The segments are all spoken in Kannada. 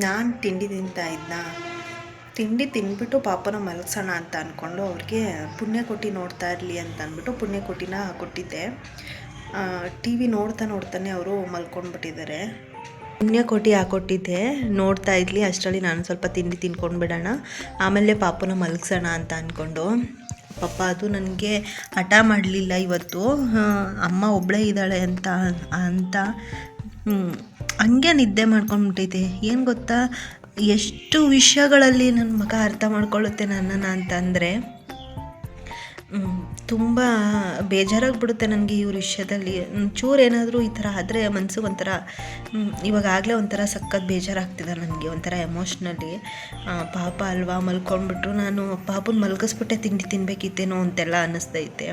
ನಾನು ತಿಂಡಿ ತಿಂತಾ ಇದ್ದ. ತಿಂಡಿ ತಿಂದ್ಬಿಟ್ಟು ಪಾಪನ ಮಲಗ್ಸೋಣ ಅಂತ ಅಂದ್ಕೊಂಡು ಅವ್ರಿಗೆ ಪುಣ್ಯಕೋಟಿ ನೋಡ್ತಾ ಇರಲಿ ಅಂತ ಅಂದ್ಬಿಟ್ಟು ಪುಣ್ಯಕೋಟಿನ ಕೊಟ್ಟಿದ್ದೆ. ಟಿ ವಿ ನೋಡ್ತಾನೆ ಅವರು ಮಲ್ಕೊಂಡ್ಬಿಟ್ಟಿದ್ದಾರೆ. ಪುಣ್ಯಕೋಟಿ ಹಾಕ್ಕೊಟ್ಟಿದ್ದೆ, ನೋಡ್ತಾ ಇದ್ಲಿ. ಅಷ್ಟರಲ್ಲಿ ನಾನು ಸ್ವಲ್ಪ ತಿಂಡಿ ತಿನ್ಕೊಂಡ್ಬಿಡೋಣ, ಆಮೇಲೆ ಪಾಪನ ಮಲಗ್ಸೋಣ ಅಂತ ಅಂದ್ಕೊಂಡು. ಪಾಪ ಅದು ನನಗೆ ಹಠ ಮಾಡಲಿಲ್ಲ ಇವತ್ತು. ಅಮ್ಮ ಒಬ್ಬಳೇ ಇದ್ದಾಳೆ ಅಂತ ಹಂಗೆ ನಿದ್ದೆ ಮಾಡ್ಕೊಂಡ್ಬಿಟ್ಟೈತೆ. ಏನು ಗೊತ್ತಾ, ಎಷ್ಟು ವಿಷಯಗಳಲ್ಲಿ ನನ್ನ ಮಗ ಅರ್ಥ ಮಾಡ್ಕೊಳ್ಳುತ್ತೆ ನನ್ನನ್ನು ಅಂತಂದರೆ ತುಂಬ ಬೇಜಾರಾಗಿಬಿಡುತ್ತೆ ನನಗೆ ಇವ್ರ ವಿಷಯದಲ್ಲಿ. ಚೂರು ಏನಾದರೂ ಈ ಥರ ಆದರೆ ಮನಸ್ಸಿಗೆ ಒಂಥರ ಇವಾಗಲೇ ಒಂಥರ ಸಖತ್ ಬೇಜಾರಾಗ್ತಿದೆ ನನಗೆ, ಒಂಥರ ಎಮೋಷ್ನಲಿ. ಪಾಪ ಅಲ್ವಾ ಮಲ್ಕೊಂಡ್ಬಿಟ್ರು, ನಾನು ಪಾಪನ ಮಲಗಿಸ್ಬಿಟ್ಟೆ ತಿಂಡಿ ತಿನ್ನಬೇಕಿತ್ತೇನೋ ಅಂತೆಲ್ಲ ಅನ್ನಿಸ್ತೈತೆ.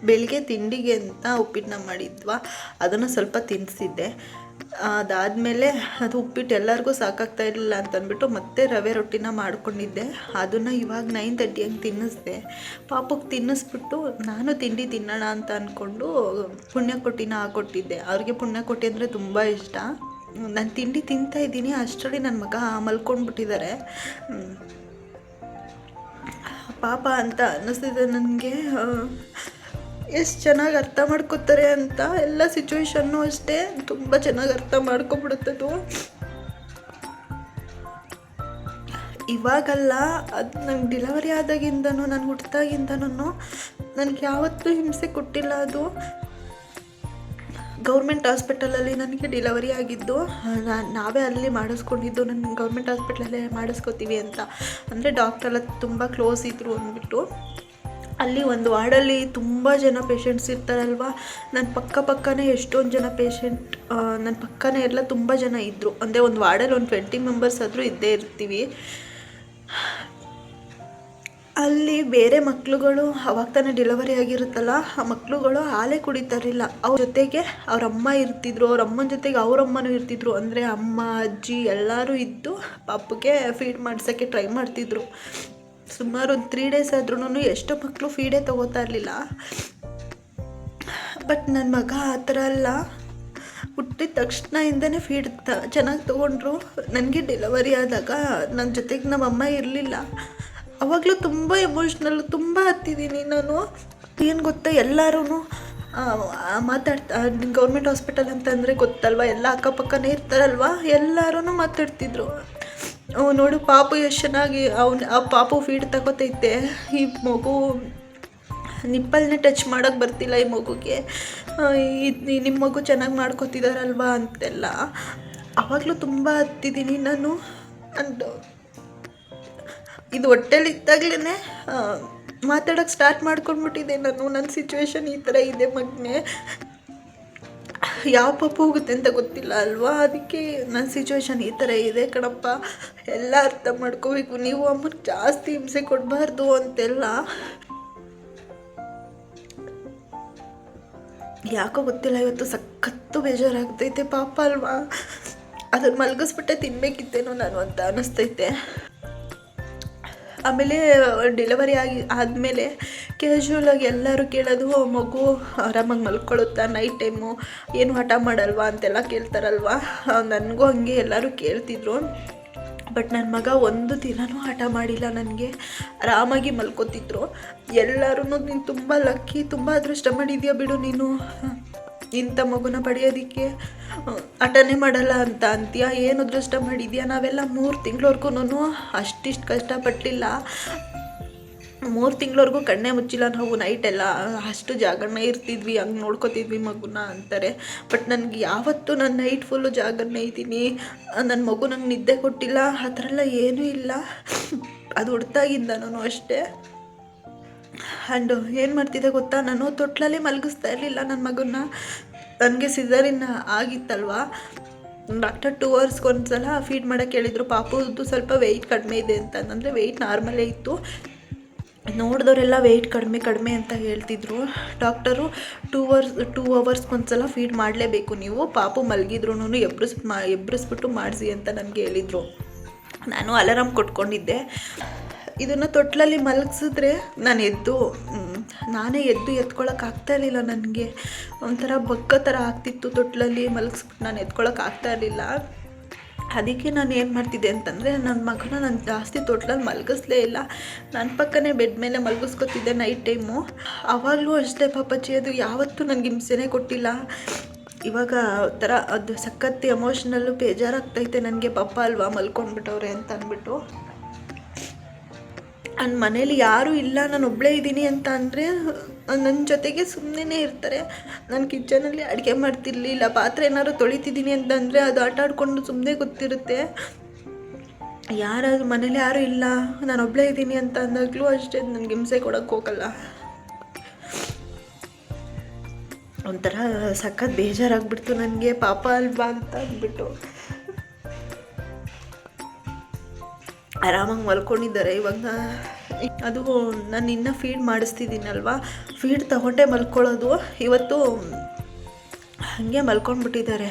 ಬೆಳಿಗ್ಗೆ ತಿಂಡಿಗೆ ಅಂತ ಉಪ್ಪಿಟ್ಟನ್ನ ಮಾಡಿದ್ವಾ, ಅದನ್ನು ಸ್ವಲ್ಪ ತಿನ್ನಿಸಿದ್ದೆ. ಅದಾದಮೇಲೆ ಅದು ಉಪ್ಪಿಟ್ಟು ಎಲ್ಲರಿಗೂ ಸಾಕಾಗ್ತಾ ಇರಲಿಲ್ಲ ಅಂತಂದ್ಬಿಟ್ಟು ಮತ್ತೆ ರವೆ ರೊಟ್ಟಿನ ಮಾಡ್ಕೊಂಡಿದ್ದೆ. ಅದನ್ನು ಇವಾಗ 9:30 ಹಂಗೆ ತಿನ್ನಿಸ್ದೆ. ಪಾಪಕ್ಕೆ ತಿನ್ನಿಸ್ಬಿಟ್ಟು ನಾನು ತಿಂಡಿ ತಿನ್ನೋಣ ಅಂತ ಅಂದ್ಕೊಂಡು ಪುಣ್ಯಕೋಟಿನ ಹಾಕ್ಕೊಟ್ಟಿದ್ದೆ. ಅವ್ರಿಗೆ ಪುಣ್ಯಕೋಟಿ ಅಂದರೆ ತುಂಬ ಇಷ್ಟ. ನಾನು ತಿಂಡಿ ತಿಂತಾಯಿದ್ದೀನಿ, ಅಷ್ಟರಲ್ಲಿ ನನ್ನ ಮಗ ಮಲ್ಕೊಂಡ್ಬಿಟ್ಟಿದ್ದಾರೆ. ಪಾಪ ಅಂತ ಅನ್ನಿಸ್ತಿದೆ ನನಗೆ. ಎಷ್ಟು ಚೆನ್ನಾಗಿ ಅರ್ಥ ಮಾಡ್ಕೋತಾರೆ ಅಂತ. ಎಲ್ಲ ಸಿಚುವೇಶನ್ನು ಅಷ್ಟೇ ತುಂಬ ಚೆನ್ನಾಗಿ ಅರ್ಥ ಮಾಡ್ಕೊಬಿಡುತ್ತದು. ಇವಾಗಲ್ಲ, ಅದು ನಂಗೆ ಡಿಲವರಿ ಆದಾಗಿಂದನೂ, ನಾನು ಹುಟ್ಟಿದಾಗಿಂದನೂ ನನಗೆ ಯಾವತ್ತೂ ಹಿಂಸೆ ಕೊಟ್ಟಿಲ್ಲ. ಅದು ಗೌರ್ಮೆಂಟ್ ಹಾಸ್ಪಿಟಲಲ್ಲಿ ನನಗೆ ಡಿಲವರಿ ಆಗಿದ್ದು. ನಾವೇ ಅಲ್ಲಿ ಮಾಡಿಸ್ಕೊಂಡಿದ್ದು. ನಾನು ಗೌರ್ಮೆಂಟ್ ಹಾಸ್ಪಿಟ್ಲಲ್ಲೇ ಮಾಡಿಸ್ಕೋತೀವಿ ಅಂತ, ಅಂದರೆ ಡಾಕ್ಟ್ರೆಲ್ಲ ತುಂಬ ಕ್ಲೋಸ್ ಇದ್ದರು ಅಂದ್ಬಿಟ್ಟು. ಅಲ್ಲಿ ಒಂದು ವಾರ್ಡಲ್ಲಿ ತುಂಬ ಜನ ಪೇಷಂಟ್ಸ್ ಇರ್ತಾರಲ್ವ, ನನ್ನ ಪಕ್ಕನೇ ಎಷ್ಟೊಂದು ಜನ ಪೇಷಂಟ್, ನನ್ನ ಪಕ್ಕನೇ ಎಲ್ಲ ತುಂಬ ಜನ ಇದ್ದರು. ಅಂದರೆ ಒಂದು ವಾರ್ಡಲ್ಲಿ ಒಂದು 20 ಮೆಂಬರ್ಸ್ ಆದರೂ ಇದ್ದೇ ಇರ್ತೀವಿ. ಅಲ್ಲಿ ಬೇರೆ ಮಕ್ಳುಗಳು ಅವಾಗ ತಾನೇ ಡಿಲವರಿ ಆಗಿರುತ್ತಲ್ಲ, ಆ ಮಕ್ಳುಗಳು ಹಾಲೇ ಕುಡಿತಾರಿಲ್ಲ. ಅವ್ರ ಜೊತೆಗೆ ಅವ್ರ ಅಮ್ಮ ಇರ್ತಿದ್ರು, ಅವ್ರ ಅಮ್ಮನ ಜೊತೆಗೆ ಅವ್ರಮ್ಮನೂ ಇರ್ತಿದ್ರು. ಅಂದರೆ ಅಮ್ಮ ಅಜ್ಜಿ ಎಲ್ಲರೂ ಇದ್ದು ಪಾಪಗೆ ಫೀಡ್ ಮಾಡ್ಸೋಕ್ಕೆ ಟ್ರೈ ಮಾಡ್ತಿದ್ರು. ಸುಮಾರು ಒಂದು 3 ಡೇಸ್ ಆದ್ರೂ ಎಷ್ಟೋ ಮಕ್ಕಳು ಫೀಡೇ ತೊಗೋತಾ ಇರಲಿಲ್ಲ. ಬಟ್ ನನ್ನ ಮಗ ಆ ಥರ ಅಲ್ಲ, ಹುಟ್ಟಿದ ತಕ್ಷಣದಿಂದನೇ ಫೀಡ್ ಚೆನ್ನಾಗಿ ತೊಗೊಂಡ್ರು. ನನಗೆ ಡೆಲಿವರಿ ಆದಾಗ ನನ್ನ ಜೊತೆಗೆ ನಮ್ಮ ಅಮ್ಮ ಇರಲಿಲ್ಲ. ಆವಾಗಲೂ ತುಂಬ ಎಮೋಷ್ನಲ್, ತುಂಬ ಹತ್ತಿದ್ದೀನಿ ನಾನು. ಏನು ಗೊತ್ತಾ, ಎಲ್ಲರೂ ಗೌರ್ಮೆಂಟ್ ಹಾಸ್ಪಿಟಲ್ ಅಂತಂದರೆ ಗೊತ್ತಲ್ವ, ಎಲ್ಲ ಅಕ್ಕಪಕ್ಕನೇ ಇರ್ತಾರಲ್ವ, ಎಲ್ಲರೂ ಮಾತಾಡ್ತಿದ್ರು. ನೋಡು ಪಾಪು ಎಷ್ಟು ಚೆನ್ನಾಗಿ ಆ ಪಾಪು ಫೀಡ್ ತಗೋತೈತೆ, ಈ ಮಗು ನಿಪ್ಪಲ್ನೇ ಟಚ್ ಮಾಡೋಕ್ಕೆ ಬರ್ತಿಲ್ಲ ಈ ಮಗುಗೆ, ನಿಮ್ಮ ಮಗು ಚೆನ್ನಾಗಿ ಮಾಡ್ಕೊತಿದಾರಲ್ವ ಅಂತೆಲ್ಲ. ಆವಾಗಲೂ ತುಂಬ ಹತ್ತಿದ್ದೀನಿ ನಾನು. ಅಂಡ್ ಇದು ಹೊಟ್ಟೆಲಿದ್ದಾಗಲೇ ಮಾತಾಡೋಕ್ಕೆ ಸ್ಟಾರ್ಟ್ ಮಾಡ್ಕೊಂಡ್ಬಿಟ್ಟಿದ್ದೆ ನಾನು. ನನ್ನ ಸಿಚುವೇಶನ್ ಈ ಥರ ಇದೆ ಮಗನೇ, ಯಾವ ಪಾಪ ಹೋಗುತ್ತೆ ಅಂತ ಗೊತ್ತಿಲ್ಲ ಅಲ್ವಾ. ಅದಕ್ಕೆ ನನ್ನ ಸಿಚುವೇಶನ್ ಈ ಥರ ಇದೆ ಕಣಪ್ಪ, ಎಲ್ಲ ಅರ್ಥ ಮಾಡ್ಕೋಬೇಕು ನೀವು. ಅಮ್ಮನಿಗೆ ಜಾಸ್ತಿ ಹಿಂಸೆ ಕೊಡಬಾರ್ದು ಅಂತೆಲ್ಲ. ಯಾಕೋ ಗೊತ್ತಿಲ್ಲ, ಇವತ್ತು ಸಖತ್ತು ಬೇಜಾರಾಗ್ತೈತೆ. ಪಾಪ ಅಲ್ವಾ, ಅದನ್ನು ಮಲಗಿಸ್ಬಿಟ್ಟೆ ತಿನ್ನಬೇಕಿತ್ತೇನೋ ನಾನು ಅಂತ ಅನ್ನಿಸ್ತೈತೆ. ಆಮೇಲೆ ಡೆಲಿವರಿ ಆದಮೇಲೆ ಕ್ಯಾಶುವಲಾಗಿ ಎಲ್ಲರೂ ಕೇಳೋದು, ಮಗು ಆರಾಮಾಗಿ ಮಲ್ಕೊಳ್ಳುತ್ತಾ, ನೈಟ್ ಟೈಮು ಏನು ಹಠ ಮಾಡಲ್ವಾ ಅಂತೆಲ್ಲ ಕೇಳ್ತಾರಲ್ವ. ನನಗೂ ಹಾಗೆ ಎಲ್ಲರೂ ಕೇಳ್ತಿದ್ರು. ಬಟ್ ನನ್ನ ಮಗ ಒಂದು ದಿನವೂ ಹಠ ಮಾಡಿಲ್ಲ, ನನಗೆ ಆರಾಮಾಗಿ ಮಲ್ಕೋತಿದ್ರು. ಎಲ್ಲರೂ ನೀನು ತುಂಬ ಲಕ್ಕಿ, ತುಂಬ ಅದೃಷ್ಟ ಮಾಡಿದ್ಯಾ ಬಿಡು ನೀನು, ಇಂಥ ಮಗುನ ಪಡೆಯೋದಕ್ಕೆ ಹಠನೇ ಮಾಡಲ್ಲ ಅಂತ ಅಂತೀಯ, ಏನು ಅದೃಷ್ಟ ಮಾಡಿದ್ಯಾ. ನಾವೆಲ್ಲ 3 ತಿಂಗಳವರೆಗೂ ಅಷ್ಟಿಷ್ಟು ಕಷ್ಟಪಟ್ಟಿಲ್ಲ. 3 ತಿಂಗಳವರೆಗೂ ಕಣ್ಣೇ ಮುಚ್ಚಿಲ್ಲ ನಾವು. ನೈಟೆಲ್ಲ ಅಷ್ಟು ಜಾಗರಣೆ ಇರ್ತಿದ್ವಿ, ಹಂಗೆ ನೋಡ್ಕೋತಿದ್ವಿ ಮಗುನ ಅಂತಾರೆ. ಬಟ್ ನನಗೆ ಯಾವತ್ತೂ ನಾನು ನೈಟ್ ಫುಲ್ಲು ಜಾಗರಣೆ ಇದ್ದೀನಿ, ನನ್ನ ಮಗು ನಂಗೆ ನಿದ್ದೆ ಕೊಟ್ಟಿಲ್ಲ, ಆ ಥರ ಎಲ್ಲ ಏನೂ ಇಲ್ಲ. ಅದು ಹುಡ್ತಾಗಿಂದನೂ ಅಷ್ಟೇ. ಆ್ಯಂಡ್ ಏನು ಮಾಡ್ತಿದ್ದೆ ಗೊತ್ತಾ, ನಾನು ತೊಟ್ಲಲ್ಲಿ ಮಲಗಿಸ್ತಾ ಇರಲಿಲ್ಲ ನನ್ನ ಮಗನ್ನ. ನನಗೆ ಸಿಸರಿನ್ ಆಗಿತ್ತಲ್ವ, ಡಾಕ್ಟರ್ 2 ಅವರ್ಸ್ಗೆ ಒಂದ್ಸಲ ಫೀಡ್ ಮಾಡೋಕ್ಕೆ ಹೇಳಿದರು. ಪಾಪುದು ಸ್ವಲ್ಪ ವೆಯ್ಟ್ ಕಡಿಮೆ ಇದೆ ಅಂತ, ಅಂದರೆ ವೆಯ್ಟ್ ನಾರ್ಮಲೇ ಇತ್ತು. ನೋಡಿದವರೆಲ್ಲ ವೆಯ್ಟ್ ಕಡಿಮೆ ಅಂತ ಹೇಳ್ತಿದ್ರು. ಡಾಕ್ಟರು 2 ಅವರ್ಸ್ಗೆ ಒಂದ್ಸಲ ಫೀಡ್ ಮಾಡಲೇಬೇಕು ನೀವು, ಪಾಪು ಮಲಗಿದ್ರು ಎಬ್ಬರಿಸ್ಬಿಟ್ಟು ಮಾಡಿಸಿ ಅಂತ ನನಗೆ ಹೇಳಿದರು. ನಾನು ಅಲಾರಾಮ್ ಕೊಟ್ಕೊಂಡಿದ್ದೆ. ಇದನ್ನು ತೊಟ್ಲಲ್ಲಿ ಮಲಗಿಸಿದ್ರೆ ನಾನೇ ಎತ್ಕೊಳ್ಳೋಕೆ ಇರಲಿಲ್ಲ. ನನಗೆ ಒಂಥರ ಬಗ್ಗೋ ಥರ ಆಗ್ತಿತ್ತು ತೊಟ್ಲಲ್ಲಿ ಮಲಗಿಸ್ಬಿಟ್ಟು ನಾನು ಎತ್ಕೊಳ್ಳೋಕೆ ಆಗ್ತಾ ಇರಲಿಲ್ಲ. ಅದಕ್ಕೆ ನಾನು ಏನು ಮಾಡ್ತಿದ್ದೆ ಅಂತಂದರೆ ನನ್ನ ಮಗನ ನಾನು ಜಾಸ್ತಿ ತೊಟ್ಲಲ್ಲಿ ಮಲಗಿಸ್ಲೇ ಇಲ್ಲ. ನನ್ನ ಪಕ್ಕನೇ ಬೆಡ್ ಮೇಲೆ ಮಲಗಿಸ್ಕೊತಿದ್ದೆ ನೈಟ್ ಟೈಮು. ಆವಾಗಲೂ ಅಷ್ಟೇ ಪಾಪಚ್ಚಿ ಅದು ಯಾವತ್ತೂ ನನಗೆ ಹಿಂಸೆನೇ ಕೊಟ್ಟಿಲ್ಲ. ಇವಾಗ ಒಂಥರ ಅದು ಸಖತ್ ಎಮೋಷ್ನಲ್ಲು ಬೇಜಾರಾಗ್ತೈತೆ ನನಗೆ. ಪಾಪ ಅಲ್ವಾ ಮಲ್ಕೊಂಡ್ಬಿಟ್ಟವ್ರೆ ಅಂತ ಅಂದ್ಬಿಟ್ಟು. ನನ್ನ ಮನೇಲಿ ಯಾರೂ ಇಲ್ಲ, ನಾನು ಒಬ್ಬಳೇ ಇದ್ದೀನಿ ಅಂತ ಅಂದರೆ ನನ್ನ ಜೊತೆಗೆ ಸುಮ್ಮನೆ ಇರ್ತಾರೆ. ನಾನು ಕಿಚನಲ್ಲಿ ಅಡುಗೆ ಮಾಡ್ತಿರ್ಲಿಲ್ಲ, ಪಾತ್ರೆ ಏನಾದ್ರು ತೊಳಿತಿದ್ದೀನಿ ಅಂತಂದರೆ ಅದು ಆಟ ಆಡಿಕೊಂಡು ಸುಮ್ಮನೆ ಗೊತ್ತಿರುತ್ತೆ. ಯಾರಾದರೂ ಮನೇಲಿ ಯಾರೂ ಇಲ್ಲ, ನಾನು ಒಬ್ಬಳೇ ಇದ್ದೀನಿ ಅಂತ ಅಂದಾಗಲೂ ಅಷ್ಟೇ ನನಗೆ ಹಿಂಸೆ ಕೊಡೋಕ್ಕೆ ಹೋಗಲ್ಲ. ಒಂಥರ ಸಖತ್ ಬೇಜಾರಾಗ್ಬಿಡ್ತು ನನಗೆ. ಪಾಪ ಅಲ್ವಾ ಅಂತ ಅಂದ್ಬಿಟ್ಟು ಆರಾಮಾಗಿ ಮಲ್ಕೊಂಡಿದ್ದಾರೆ. ಇವಾಗ ಅದು ನಾನು ಇನ್ನೂ ಫೀಡ್ ಮಾಡಿಸ್ತಿದ್ದೀನಲ್ವ, ಫೀಡ್ ತೊಗೊಂಡೇ ಮಲ್ಕೊಳ್ಳೋದು. ಇವತ್ತು ಹಾಗೆ ಮಲ್ಕೊಂಡ್ಬಿಟ್ಟಿದ್ದಾರೆ.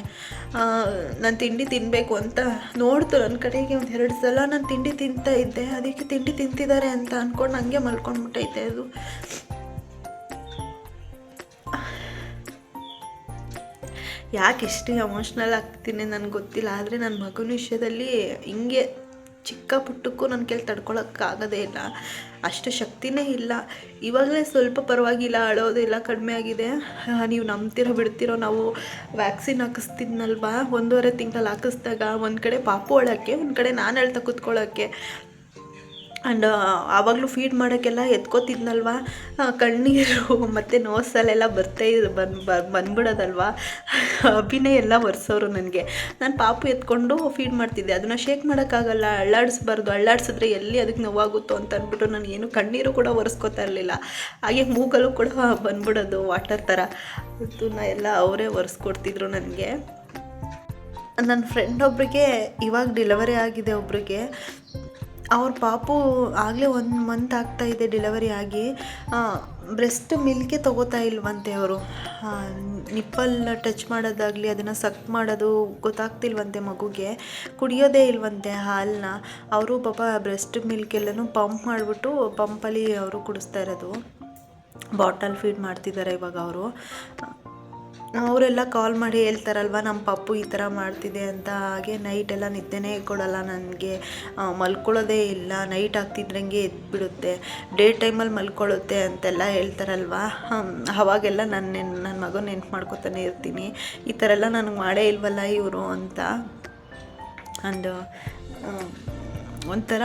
ನಾನು ತಿಂಡಿ ತಿನ್ನಬೇಕು ಅಂತ ನೋಡ್ತು ನನ್ನ ಕಡೆಗೆ 1-2 ಸಲ. ನಾನು ತಿಂಡಿ ತಿಂತಾ ಇದ್ದೆ, ಅದಕ್ಕೆ ತಿಂಡಿ ತಿಂತಿದ್ದಾರೆ ಅಂತ ಅಂದ್ಕೊಂಡು ಹಂಗೆ ಮಲ್ಕೊಂಡ್ಬಿಟ್ಟೈತೆ ಅದು. ಯಾಕೆ ಇಷ್ಟು ಎಮೋಷ್ನಲ್ ಆಗ್ತೀನಿ ನನಗೆ ಗೊತ್ತಿಲ್ಲ. ಆದರೆ ನನ್ನ ಮಗನ ವಿಷಯದಲ್ಲಿ ಹಿಂಗೆ ಚಿಕ್ಕ ಪುಟ್ಟಕ್ಕೂ ನನ್ನ ಕೈಲಿ ತಡ್ಕೊಳಕ್ಕಾಗೋದೇ ಇಲ್ಲ, ಅಷ್ಟು ಶಕ್ತಿನೇ ಇಲ್ಲ. ಇವಾಗಲೇ ಸ್ವಲ್ಪ ಪರವಾಗಿಲ್ಲ, ಅಳೋದೆಲ್ಲ ಕಡಿಮೆ ಆಗಿದೆ. ನೀವು ನಂಬ್ತಿರೋ ಬಿಡ್ತಿರೋ, ನಾವು ವ್ಯಾಕ್ಸಿನ್ ಹಾಕಿಸ್ತಿದ್ನಲ್ವ 1.5 ತಿಂಗಳಲ್ಲಿ ಹಾಕಿಸ್ದಾಗ ಒಂದು ಕಡೆ ಪಾಪು ಅಳೋಕ್ಕೆ, ಒಂದು ಕಡೆ ನಾನು ಅಳ್ತಾ ಕೂತ್ಕೊಳ್ಳೋಕ್ಕೆ. ಆ್ಯಂಡ್ ಆವಾಗಲೂ ಫೀಡ್ ಮಾಡೋಕ್ಕೆಲ್ಲ ಎತ್ಕೋತಿದ್ನಲ್ವ, ಕಣ್ಣೀರು ಮತ್ತು ನೋಸಲ್ಲೆಲ್ಲ ಬಂದ್ಬಿಡೋದಲ್ವ. ಅಭಿನಯ ಎಲ್ಲ ಒರೆಸೋರು ನನಗೆ. ನಾನು ಪಾಪು ಎತ್ಕೊಂಡು ಫೀಡ್ ಮಾಡ್ತಿದ್ದೆ, ಅದನ್ನು ಶೇಕ್ ಮಾಡೋಕ್ಕಾಗಲ್ಲ, ಅಳ್ಳಾಡಿಸ್ಬಾರ್ದು, ಅಳ್ಳಾಡಿಸಿದ್ರೆ ಎಲ್ಲಿ ಅದಕ್ಕೆ ನೋವಾಗುತ್ತೋ ಅಂತ ಅಂದ್ಬಿಟ್ಟು ನಾನು ಏನು ಕಣ್ಣೀರು ಕೂಡ ಒರೆಸ್ಕೋತಾ ಇರಲಿಲ್ಲ. ಹಾಗೆ ಮೂಗಲ್ಲೂ ಕೂಡ ಬಂದ್ಬಿಡೋದು ವಾಟರ್ ಥರ. ಅದನ್ನ ಎಲ್ಲ ಅವರೇ ಒರೆಸ್ಕೊಡ್ತಿದ್ರು ನನಗೆ. ನನ್ನ ಫ್ರೆಂಡ್ ಒಬ್ರಿಗೆ ಇವಾಗ ಡೆಲಿವರಿ ಆಗಿದೆ. ಒಬ್ರಿಗೆ ಅವ್ರ ಪಾಪು ಆಗಲೇ 1 ಮಂತ್ ಆಗ್ತಾಯಿದೆ ಡೆಲಿವರಿ ಆಗಿ. ಬ್ರೆಸ್ಟ್ ಮಿಲ್ಕೇ ತೊಗೋತಾ ಇಲ್ವಂತೆ ಅವರು. ನಿಪ್ಪಲ್ ಟಚ್ ಮಾಡೋದಾಗಲಿ, ಅದನ್ನು ಸಕ್ ಮಾಡೋದು ಗೊತ್ತಾಗ್ತಿಲ್ವಂತೆ ಮಗುಗೆ. ಕುಡಿಯೋದೇ ಇಲ್ವಂತೆ ಹಾಲನ್ನ. ಅವರು ಪಾಪ ಬ್ರೆಸ್ಟ್ ಮಿಲ್ಕೆಲ್ಲನೂ ಪಂಪ್ ಮಾಡಿಬಿಟ್ಟು ಪಂಪಲ್ಲಿ ಅವರು ಕುಡಿಸ್ತಾ ಇರೋದು. ಬಾಟಲ್ ಫೀಡ್ ಮಾಡ್ತಿದ್ದಾರೆ ಇವಾಗ ಅವರು. ಅವರೆಲ್ಲ ಕಾಲ್ ಮಾಡಿ ಹೇಳ್ತಾರಲ್ವ, ನಮ್ಮ ಪಪ್ಪು ಈ ಥರ ಮಾಡ್ತಿದೆ ಅಂತ. ಹಾಗೆ ನೈಟೆಲ್ಲ ನಿದ್ದೆನೇ ಕೊಡೋಲ್ಲ ನನಗೆ, ಮಲ್ಕೊಳ್ಳೋದೇ ಇಲ್ಲ, ನೈಟ್ ಆಗ್ತಿದ್ದಂಗೆ ಎದ್ಬಿಡುತ್ತೆ, ಡೇ ಟೈಮಲ್ಲಿ ಮಲ್ಕೊಳ್ಳುತ್ತೆ ಅಂತೆಲ್ಲ ಹೇಳ್ತಾರಲ್ವ. ಅವಾಗೆಲ್ಲ ನನ್ನ ಮಗನ ನೆನ್ಪು ಮಾಡ್ಕೊತಾನೆ ಇರ್ತೀನಿ, ಈ ಥರ ಎಲ್ಲ ನನಗೆ ಮಾಡೇ ಇಲ್ವಲ್ಲ ಇವರು ಅಂತ. ಆ್ಯಂಡ್ ಒಂಥರ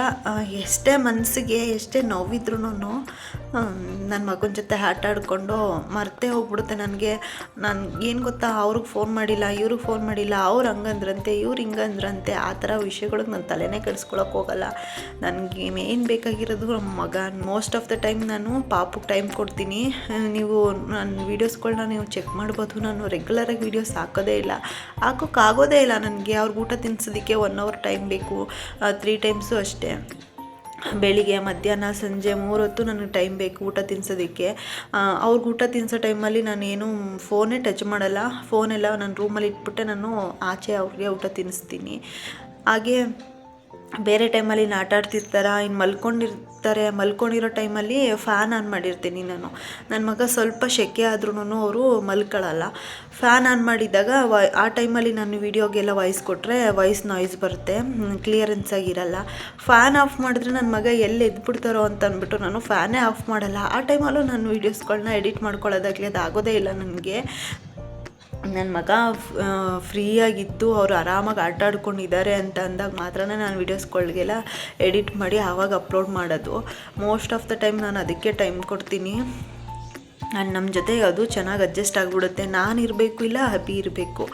ಎಷ್ಟೇ ಮನಸ್ಸಿಗೆ ಎಷ್ಟೇ ನೋವಿದ್ರೂ ನನ್ನ ಮಗನ ಜೊತೆ ಆಟ ಆಡಿಕೊಂಡು ಮರ್ತೇ ಹೋಗ್ಬಿಡುತ್ತೆ ನನಗೆ. ನಾನು ಏನು ಗೊತ್ತಾ, ಅವ್ರಿಗೆ ಫೋನ್ ಮಾಡಿಲ್ಲ, ಇವ್ರಿಗೆ ಫೋನ್ ಮಾಡಿಲ್ಲ, ಅವ್ರು ಹಂಗಂದ್ರಂತೆ, ಇವ್ರು ಹಿಂಗಂದ್ರಂತೆ, ಆ ಥರ ವಿಷಯಗಳಿಗೆ ನಾನು ತಲೆನೇ ಕೆಡಿಸ್ಕೊಳಕ್ಕೆ ಹೋಗಲ್ಲ. ನನಗೆ ಮೇನ್ ಬೇಕಾಗಿರೋದು ನಮ್ಮ ಮಗ. ಮೋಸ್ಟ್ ಆಫ್ ದ ಟೈಮ್ ನಾನು ಪಾಪಕ್ಕೆ ಟೈಮ್ ಕೊಡ್ತೀನಿ. ನೀವು ನನ್ನ ವೀಡಿಯೋಸ್ಗಳನ್ನ ನೀವು ಚೆಕ್ ಮಾಡ್ಬೋದು. ನಾನು ರೆಗ್ಯುಲರಾಗಿ ವೀಡಿಯೋಸ್ ಹಾಕೋದೇ ಇಲ್ಲ, ಹಾಕೋಕ್ಕಾಗೋದೇ ಇಲ್ಲ ನನಗೆ. ಅವ್ರಿಗೆ ಊಟ ತಿನ್ನಿಸೋದಕ್ಕೆ 1 hour ಟೈಮ್ ಬೇಕು, 3 ಟೈಮ್ಸು ಅಷ್ಟೇ. ಬೆಳಿಗ್ಗೆ, ಮಧ್ಯಾಹ್ನ, ಸಂಜೆ 3 ಹೊತ್ತು ನನಗೆ ಟೈಮ್ ಬೇಕು ಊಟ ತಿನ್ನಿಸೋದಕ್ಕೆ. ಅವ್ರಿಗೆ ಊಟ ತಿನ್ನಿಸೋ ಟೈಮಲ್ಲಿ ನಾನೇನು ಫೋನೇ ಟಚ್ ಮಾಡಲ್ಲ. ಫೋನೆಲ್ಲ ನಾನು ರೂಮಲ್ಲಿ ಇಟ್ಬಿಟ್ಟೆ ನಾನು ಆಚೆ ಅವ್ರಿಗೆ ಊಟ ತಿನ್ನಿಸ್ತೀನಿ. ಹಾಗೆ ಬೇರೆ ಟೈಮಲ್ಲಿ ಆಟ ಆಡ್ತಿರ್ತಾರೆ, ಇನ್ನು ಮಲ್ಕೊಂಡಿರೋ ಟೈಮಲ್ಲಿ ಫ್ಯಾನ್ ಆನ್ ಮಾಡಿರ್ತೀನಿ ನಾನು. ನನ್ನ ಮಗ ಸ್ವಲ್ಪ ಸೆಕೆ ಆದ್ರೂ ಅವರು ಮಲ್ಕೊಳ್ಳಲ್ಲ. ಫ್ಯಾನ್ ಆನ್ ಮಾಡಿದಾಗ ಆ ಟೈಮಲ್ಲಿ ನಾನು ವೀಡಿಯೋಗೆಲ್ಲ ವಾಯ್ಸ್ ಕೊಟ್ಟರೆ ವಾಯ್ಸ್ ನಾಯ್ಸ್ ಬರುತ್ತೆ, ಕ್ಲಿಯರೆನ್ಸ್ ಆಗಿರಲ್ಲ. ಫ್ಯಾನ್ ಆಫ್ ಮಾಡಿದ್ರೆ ನನ್ನ ಮಗ ಎಲ್ಲಿ ಎದ್ಬಿಡ್ತಾರೋ ಅಂತ ಅಂದ್ಬಿಟ್ಟು ನಾನು ಫ್ಯಾನೇ ಆಫ್ ಮಾಡಲ್ಲ. ಆ ಟೈಮಲ್ಲೂ ನಾನು ವೀಡಿಯೋಸ್ಗಳನ್ನ ಎಡಿಟ್ ಮಾಡ್ಕೊಳ್ಳೋದಾಗಲಿ ಅದು ಆಗೋದೇ ಇಲ್ಲ ನನಗೆ. ನನ್ನ ಮಗ ಫ್ರೀಯಾಗಿದ್ದು ಅವರು ಆರಾಮಾಗಿ ಆಟ ಆಡ್ಕೊಂಡಿದ್ದಾರೆ ಅಂತ ಅಂದಾಗ ಮಾತ್ರ ನಾನು ವೀಡಿಯೋಸ್ಗಳಿಗೆಲ್ಲ ಎಡಿಟ್ ಮಾಡಿ ಆವಾಗ ಅಪ್ಲೋಡ್ ಮಾಡೋದು. ಮೋಸ್ಟ್ ಆಫ್ ದ ಟೈಮ್ ನಾನು ಅದಕ್ಕೆ ಟೈಮ್ ಕೊಡ್ತೀನಿ. ನಮ್ಮ ಜೊತೆ ಅದು ಚೆನ್ನಾಗಿ ಅಡ್ಜಸ್ಟ್ ಆಗಿಬಿಡುತ್ತೆ. ನಾನು ಇರಬೇಕು, ಇಲ್ಲ ಅಭಿ ಇರಬೇಕು,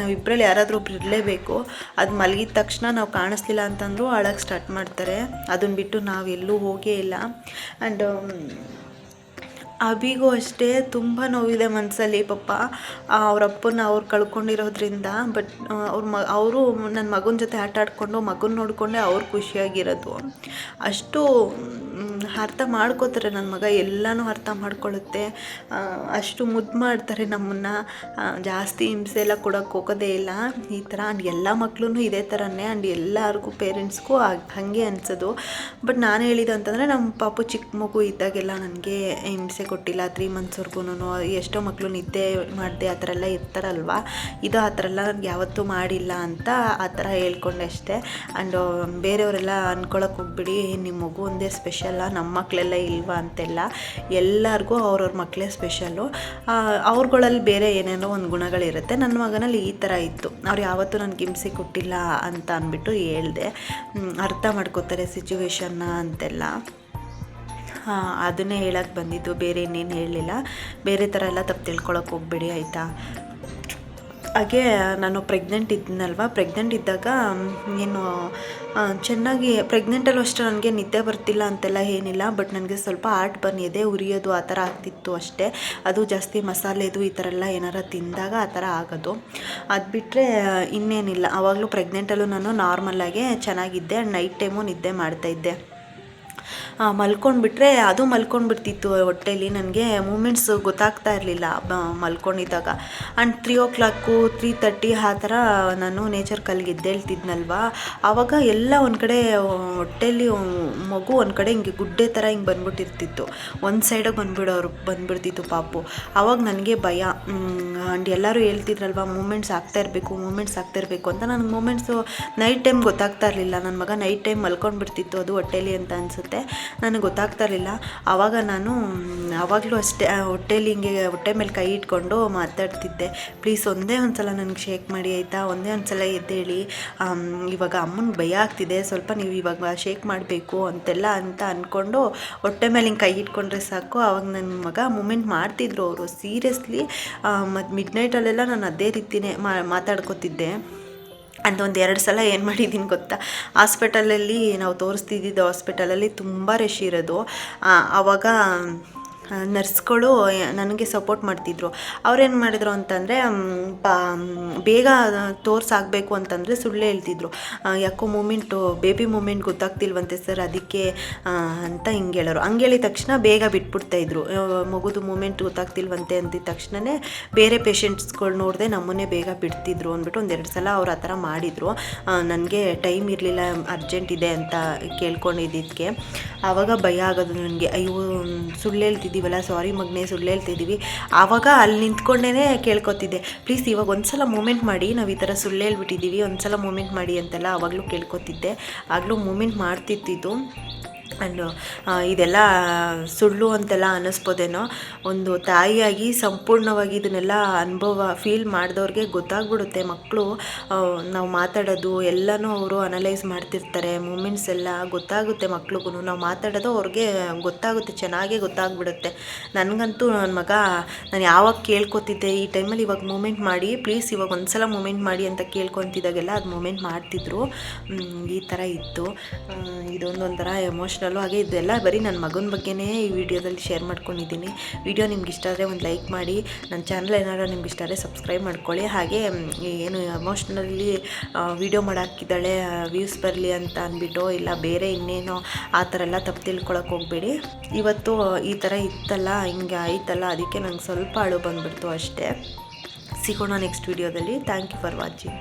ನಾವಿಬ್ಬರಲ್ಲಿ ಯಾರಾದರೂ ಒಬ್ರು ಇರಲೇಬೇಕು. ಅದು ಮಲಗಿದ ತಕ್ಷಣ ನಾವು ಕಾಣಿಸ್ಲಿಲ್ಲ ಅಂತಂದರೂ ಅಳಕ್ಕೆ ಸ್ಟಾರ್ಟ್ ಮಾಡ್ತಾರೆ. ಅದನ್ನು ಬಿಟ್ಟು ನಾವೆಲ್ಲೂ ಹೋಗೇ ಇಲ್ಲ. ಆ್ಯಂಡ್ ಅಭಿಗೂ ಅಷ್ಟೇ ತುಂಬ ನೋವಿದೆ ಮನಸ್ಸಲ್ಲಿ. ಪಾಪ ಅವ್ರ ಅಪ್ಪನ ಅವ್ರು ಕಳ್ಕೊಂಡಿರೋದ್ರಿಂದ. ಬಟ್ ಅವರು ನನ್ನ ಮಗನ ಜೊತೆ ಆಟ ಆಡಿಕೊಂಡು ಮಗನ ನೋಡಿಕೊಂಡೆ ಅವ್ರು ಖುಷಿಯಾಗಿರೋದು. ಅಷ್ಟು ಅರ್ಥ ಮಾಡ್ಕೋತಾರೆ. ನನ್ನ ಮಗ ಎಲ್ಲನೂ ಅರ್ಥ ಮಾಡ್ಕೊಳ್ಳುತ್ತೆ. ಅಷ್ಟು ಮುದ್ದು ಮಾಡ್ತಾರೆ ನಮ್ಮನ್ನು. ಜಾಸ್ತಿ ಹಿಂಸೆ ಎಲ್ಲ ಕೊಡೋಕ್ಕೆ ಹೋಗೋದೇ ಇಲ್ಲ. ಈ ಥರ ಎಲ್ಲ ಮಕ್ಕಳು ಇದೇ ಥರನೇ. ಆ್ಯಂಡ್ ಎಲ್ಲರಿಗೂ ಪೇರೆಂಟ್ಸ್ಗೂ ಹಾಗೆ ಅನಿಸೋದು. ಬಟ್ ನಾನು ಹೇಳಿದ್ದು ಅಂತಂದರೆ ನಮ್ಮ ಪಾಪು ಚಿಕ್ಕ ಮಗು ಇದ್ದಾಗೆಲ್ಲ ನನಗೆ ಹಿಂಸೆ ಕೊಟ್ಟಿಲ್ಲ. 3 ಮಂತ್ಸ್ವರೆಗೂ ಎಷ್ಟೋ ಮಕ್ಕಳು ನಿದ್ದೆ ಮಾಡದೆ ಆ ಥರ ಎಲ್ಲ ಇರ್ತಾರಲ್ವ, ಇದು ಆ ಥರ ಎಲ್ಲ ನನಗೆ ಯಾವತ್ತೂ ಮಾಡಿಲ್ಲ ಅಂತ ಆ ಥರ ಹೇಳ್ಕೊಂಡೆ ಅಷ್ಟೇ. ಆ್ಯಂಡ್ ಬೇರೆಯವರೆಲ್ಲ ಅಂದ್ಕೊಳಕ್ಕೆ ಹೋಗ್ಬಿಡಿ, ನಿಮ್ಮ ಮಗು ಒಂದೇ ಸ್ಪೆಷಲ್ಲ, ನಮ್ಮ ಮಕ್ಕಳೆಲ್ಲ ಇಲ್ವಾ ಅಂತೆಲ್ಲ. ಎಲ್ಲರಿಗೂ ಅವ್ರವ್ರ ಮಕ್ಕಳೇ ಸ್ಪೆಷಲ್ಲು. ಅವ್ರುಗಳಲ್ಲಿ ಬೇರೆ ಏನೇನೋ ಒಂದು ಗುಣಗಳಿರುತ್ತೆ. ನನ್ನ ಮಗನಲ್ಲಿ ಈ ಥರ ಇತ್ತು. ಅವ್ರು ಯಾವತ್ತೂ ನನಗೆ ಹಿಂಸೆ ಕೊಟ್ಟಿಲ್ಲ ಅಂತ ಅಂದ್ಬಿಟ್ಟು ಹೇಳಿದೆ. ಅರ್ಥ ಮಾಡ್ಕೋತಾರೆ ಸಿಚುವೇಶನ್ನ ಅಂತೆಲ್ಲ. ಅದನ್ನೇ ಹೇಳಕ್ಕೆ ಬಂದಿದ್ದು, ಬೇರೆ ಇನ್ನೇನು ಹೇಳಲಿಲ್ಲ. ಬೇರೆ ಥರ ಎಲ್ಲ ತಪ್ಪು ತಿಳ್ಕೊಳಕ್ಕೆ ಹೋಗ್ಬೇಡಿ ಆಯಿತಾ. ಹಾಗೆ ನಾನು ಪ್ರೆಗ್ನೆಂಟ್ ಇದ್ದೀನಲ್ವ, ಪ್ರೆಗ್ನೆಂಟ್ ಇದ್ದಾಗ ಏನು ಚೆನ್ನಾಗಿ ಪ್ರೆಗ್ನೆಂಟಲ್ಲೂ ಅಷ್ಟೇ ನನಗೆ ನಿದ್ದೆ ಬರ್ತಿಲ್ಲ ಅಂತೆಲ್ಲ ಏನಿಲ್ಲ. ಬಟ್ ನನಗೆ ಸ್ವಲ್ಪ ಹಾರ್ಟ್ ಬರ್ನ್, ಎದೆ ಉರಿಯೋದು ಆ ಥರ ಆಗ್ತಿತ್ತು ಅಷ್ಟೇ. ಅದು ಜಾಸ್ತಿ ಮಸಾಲೆದು ಈ ಥರ ಎಲ್ಲ ಏನಾರು ತಿಂದಾಗ ಆ ಥರ ಆಗೋದು. ಅದು ಬಿಟ್ಟರೆ ಇನ್ನೇನಿಲ್ಲ. ಆವಾಗಲೂ ಪ್ರೆಗ್ನೆಂಟಲ್ಲೂ ನಾನು ನಾರ್ಮಲ್ಲಾಗೆ ಚೆನ್ನಾಗಿದ್ದೆ. ನೈಟ್ ಟೈಮು ನಿದ್ದೆ ಮಾಡ್ತಾಯಿದ್ದೆ. ಮಲ್ಕೊಂಡ್ಬಿಟ್ರೆ ಅದು ಮಲ್ಕೊಂಡ್ಬಿಡ್ತಿತ್ತು ಹೊಟ್ಟೆಲಿ. ನನಗೆ ಮೂಮೆಂಟ್ಸ್ ಗೊತ್ತಾಗ್ತಾ ಇರಲಿಲ್ಲ ಮಲ್ಕೊಂಡಿದ್ದಾಗ. ಆ್ಯಂಡ್ 3 o'clock 3:30 ಆ ಥರ ನಾನು ನೇಚರ್ ಕಲ್ಗೆ ಎದ್ದೇಳ್ತಿದ್ನಲ್ವ, ಆವಾಗ ಎಲ್ಲ ಒಂದು ಕಡೆ ಹೊಟ್ಟೆಲಿ ಮಗು ಒಂದು ಕಡೆ ಹಿಂಗೆ ಗುಡ್ಡೆ ಥರ ಹಿಂಗೆ ಬಂದ್ಬಿಟ್ಟಿರ್ತಿತ್ತು. ಒಂದು ಸೈಡಿಗೆ ಬಂದ್ಬಿಡ್ತಿತ್ತು ಪಾಪು. ಆವಾಗ ನನಗೆ ಭಯ. ಆ್ಯಂಡ್ ಎಲ್ಲರೂ ಹೇಳ್ತಿದ್ರಲ್ವ ಮೂಮೆಂಟ್ಸ್ ಆಗ್ತಾ ಇರಬೇಕು ಅಂತ. ನನಗೆ ಮೂಮೆಂಟ್ಸು ನೈಟ್ ಟೈಮ್ ಗೊತ್ತಾಗ್ತಾ ಇರಲಿಲ್ಲ. ನನ್ನ ಮಗ ನೈಟ್ ಟೈಮ್ ಮಲ್ಕೊಂಡ್ಬಿಡ್ತಿತ್ತು ಅದು ಹೊಟ್ಟೆಲಿ ಅಂತ ಅನಿಸುತ್ತೆ. ನನಗೆ ಗೊತ್ತಾಗ್ತಾ ಇರಲಿಲ್ಲ. ಆವಾಗ ನಾನು ಆವಾಗಲೂ ಅಷ್ಟೇ ಹೊಟ್ಟೆಲಿ ಹಿಂಗೆ ಹೊಟ್ಟೆ ಮೇಲೆ ಕೈ ಇಟ್ಕೊಂಡು ಮಾತಾಡ್ತಿದ್ದೆ. ಪ್ಲೀಸ್ ಒಂದೇ ಒಂದು ಸಲ ನನಗೆ ಶೇಕ್ ಮಾಡಿ ಆಯಿತಾ, ಒಂದೇ ಒಂದು ಸಲ ಎದ್ದೇಳಿ, ಇವಾಗ ಅಮ್ಮನಿಗೆ ಭಯ ಆಗ್ತಿದೆ, ಸ್ವಲ್ಪ ನೀವು ಇವಾಗ ಶೇಕ್ ಮಾಡಬೇಕು ಅಂತೆಲ್ಲ ಅಂತ ಅಂದ್ಕೊಂಡು ಹೊಟ್ಟೆ ಮೇಲೆ ಹಿಂಗೆ ಕೈ ಇಟ್ಕೊಂಡ್ರೆ ಸಾಕು. ಆವಾಗ ನನ್ನ ಮಗ ಮೂಮೆಂಟ್ ಮಾಡ್ತಿದ್ರು ಅವರು ಸೀರಿಯಸ್ಲಿ. ಮತ್ತು ಮಿಡ್ನೈಟಲ್ಲೆಲ್ಲ ನಾನು ಅದೇ ರೀತಿಯೇ ಮಾತಾಡ್ಕೊತಿದ್ದೆ. ಅಂತ 1-2 ಸಲ ಏನು ಮಾಡಿದ್ದೀನಿ ಗೊತ್ತಾ, ಹಾಸ್ಪಿಟಲಲ್ಲಿ ನಾವು ತೋರಿಸ್ತಿದ್ದಿದ್ದು ಹಾಸ್ಪಿಟಲಲ್ಲಿ ತುಂಬ ರಶ್ ಇರೋದು. ಆವಾಗ ನರ್ಸ್ಗಳು ನನಗೆ ಸಪೋರ್ಟ್ ಮಾಡ್ತಿದ್ರು. ಅವ್ರೇನು ಮಾಡಿದ್ರು ಅಂತಂದರೆ ಬೇಗ ತೋರ್ಸಾಗಬೇಕು ಅಂತಂದರೆ ಸುಳ್ಳು ಹೇಳ್ತಿದ್ರು. ಯಾಕೋ ಬೇಬಿ ಮೂಮೆಂಟ್ ಗೊತ್ತಾಗ್ತಿಲ್ವಂತೆ ಸರ್, ಅದಕ್ಕೆ ಅಂತ ಹಿಂಗೆ ಹೇಳೋರು. ಹಂಗೆ ಹೇಳಿದ ತಕ್ಷಣ ಬೇಗ ಬಿಟ್ಬಿಡ್ತಾಯಿದ್ರು. ಮಗುದು ಮೂಮೆಂಟ್ ಗೊತ್ತಾಗ್ತಿಲ್ವಂತೆ ಅಂದಿದ ತಕ್ಷಣವೇ ಬೇರೆ ಪೇಷಂಟ್ಸ್ಗಳು ನೋಡಿದೆ ನಮ್ಮನ್ನೇ ಬೇಗ ಬಿಡ್ತಿದ್ರು ಅಂದ್ಬಿಟ್ಟು 1-2 ಸಲ ಅವ್ರು ಆ ಥರ ಮಾಡಿದರು. ನನಗೆ ಟೈಮ್ ಇರಲಿಲ್ಲ, ಅರ್ಜೆಂಟ್ ಇದೆ ಅಂತ ಕೇಳ್ಕೊಂಡಿದ್ದಕ್ಕೆ. ಆವಾಗ ಭಯ ಆಗೋದು ನನಗೆ, ಅಯ್ಯೋ ಸುಳ್ಳು ಹೇಳ್ತಿದ್ದೆ ಹೇಳ್ತಿದ್ದೀವಲ್ಲ, ಸಾರಿ ಮಗನೇ ಸುಳ್ಳು ಹೇಳ್ತಿದ್ದೀವಿ. ಆವಾಗ ಅಲ್ಲಿ ನಿಂತ್ಕೊಂಡೇ ಕೇಳ್ಕೊತಿದ್ದೆ, ಪ್ಲೀಸ್ ಇವಾಗ ಒಂದ್ಸಲ ಮೂಮೆಂಟ್ ಮಾಡಿ, ನಾವು ಈ ಥರ ಸುಳ್ಳು ಹೇಳ್ಬಿಟ್ಟಿದ್ದೀವಿ, ಒಂದ್ಸಲ ಮೂಮೆಂಟ್ ಮಾಡಿ ಅಂತೆಲ್ಲ ಆವಾಗಲೂ ಕೇಳ್ಕೊತಿದ್ದೆ. ಆಗಲೂ ಮೂಮೆಂಟ್ ಮಾಡ್ತಿದ್ದು. ಆ್ಯಂಡ್ ಇದೆಲ್ಲ ಸುಳ್ಳು ಅಂತೆಲ್ಲ ಅನ್ನಿಸ್ಬೋದೇನೋ, ಒಂದು ತಾಯಿಯಾಗಿ ಸಂಪೂರ್ಣವಾಗಿ ಇದನ್ನೆಲ್ಲ ಫೀಲ್ ಮಾಡಿದವ್ರಿಗೆ ಗೊತ್ತಾಗ್ಬಿಡುತ್ತೆ. ಮಕ್ಕಳು ನಾವು ಮಾತಾಡೋದು ಎಲ್ಲನೂ ಅವರು ಅನಲೈಸ್ ಮಾಡ್ತಿರ್ತಾರೆ. ಮೂಮೆಂಟ್ಸ್ ಎಲ್ಲ ಗೊತ್ತಾಗುತ್ತೆ ಮಕ್ಳಿಗೂ. ನಾವು ಮಾತಾಡೋದು ಅವ್ರಿಗೆ ಗೊತ್ತಾಗುತ್ತೆ, ಚೆನ್ನಾಗೇ ಗೊತ್ತಾಗ್ಬಿಡುತ್ತೆ. ನನಗಂತೂ ನನ್ನ ಮಗ, ನಾನು ಯಾವಾಗ ಕೇಳ್ಕೊತಿದ್ದೆ ಈ ಟೈಮಲ್ಲಿ ಇವಾಗ ಮೂಮೆಂಟ್ ಮಾಡಿ ಪ್ಲೀಸ್, ಇವಾಗ ಒಂದ್ಸಲ ಮೂಮೆಂಟ್ ಮಾಡಿ ಅಂತ ಕೇಳ್ಕೊತಿದ್ದಾಗೆಲ್ಲ ಅದು ಮೂಮೆಂಟ್ ಮಾಡ್ತಿದ್ರು. ಈ ಥರ ಇತ್ತು. ಇದೊಂದೊಂಥರ ಎಮೋಷ್ನಲ್ಲು. ಹಾಗೆ ಇದೆಲ್ಲ ಬರೀ ನನ್ನ ಮಗನ ಬಗ್ಗೆನೇ ಈ ವಿಡಿಯೋದಲ್ಲಿ ಶೇರ್ ಮಾಡ್ಕೊಂಡಿದ್ದೀನಿ. ವಿಡಿಯೋ ನಿಮ್ಗೆ ಇಷ್ಟ ಆದರೆ ಒಂದು ಲೈಕ್ ಮಾಡಿ, ನನ್ನ ಚಾನಲ್ ಏನಾದ್ರು ನಿಮ್ಗೆ ಇಷ್ಟ ಆದರೆ ಸಬ್ಸ್ಕ್ರೈಬ್ ಮಾಡ್ಕೊಳ್ಳಿ. ಹಾಗೆ ಏನು ಎಮೋಷ್ನಲಿ ವಿಡಿಯೋ ಮಾಡಾಕಿದ್ದಾಳೆ ವ್ಯೂಸ್ ಬರಲಿ ಅಂತ ಅಂದ್ಬಿಟ್ಟು, ಇಲ್ಲ ಬೇರೆ ಇನ್ನೇನೋ ಆ ಥರ ಎಲ್ಲ ತಪ್ಪು ತಿಳ್ಕೊಳಕ್ಕೆ ಹೋಗಬೇಡಿ. ಇವತ್ತು ಈ ಥರ ಇತ್ತಲ್ಲ, ಹಿಂಗೆ ಆಯ್ತಲ್ಲ, ಅದಕ್ಕೆ ನಂಗೆ ಸ್ವಲ್ಪ ಅಳು ಬಂದುಬಿಡ್ತು ಅಷ್ಟೇ. ಸಿಗೋಣ ನೆಕ್ಸ್ಟ್ ವಿಡಿಯೋದಲ್ಲಿ. Thank you for watching.